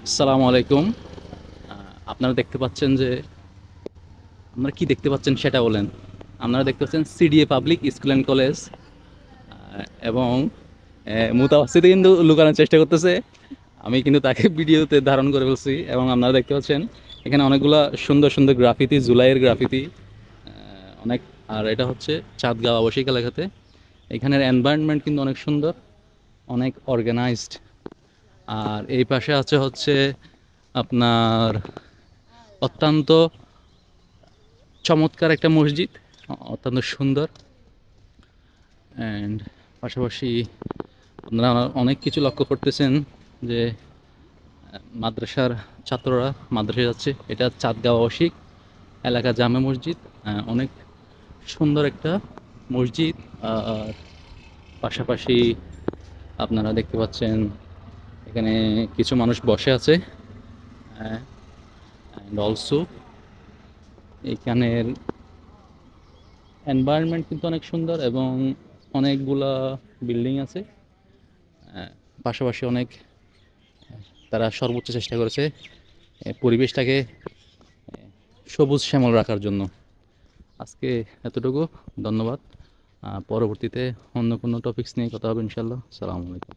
আসসালামু আলাইকুম। আপনারা দেখতে পাচ্ছেন যে আপনারা কি দেখতে পাচ্ছেন সেটা বলেন। আপনারা দেখতে পাচ্ছেন CDA public school and college, এবং মুতাওয়াসিদ কিন্তু লুকানোর চেষ্টা করতেছে। আমি কিন্তু তাকে ভিডিওতে ধারণ করে ফেলছি, এবং আপনারা দেখতে পাচ্ছেন এখানে অনেকগুলা সুন্দর সুন্দর গ্রাফিতি, জুলাইয়ের গ্রাফিতি অনেক। আর এটা হচ্ছে চাঁদগাঁও আবাসিক এলাকাতে। এখানের এনভায়রনমেন্ট কিন্তু অনেক সুন্দর, অনেক অর্গানাইজড। আর এই পাশে আছে হচ্ছে আপনার অত্যন্ত চমৎকার একটা মসজিদ, অত্যন্ত সুন্দর। অ্যান্ড পাশাপাশি আপনারা অনেক কিছু লক্ষ্য করতেছেন যে মাদ্রাসার ছাত্ররা মাদ্রাসায় যাচ্ছে। এটা চাঁদগাঁও আবাসিক এলাকা জামে মসজিদ, অনেক সুন্দর একটা মসজিদ। আর পাশাপাশি আপনারা দেখতে পাচ্ছেন এখানে কিছু মানুষ বসে আছে। অ্যান্ড অলসো এইখানের এনভায়রনমেন্ট কিন্তু অনেক সুন্দর, এবং অনেকগুলা বিল্ডিং আছে। পাশাপাশি অনেক তারা সর্বোচ্চ চেষ্টা করেছে পরিবেশটাকে সবুজ শ্যামল রাখার জন্য। আজকে এতটুকু, ধন্যবাদ। পরবর্তীতে অন্য কোনো টপিকস নিয়ে কথা হবে ইনশাল্লাহ। সালামু আলাইকুম।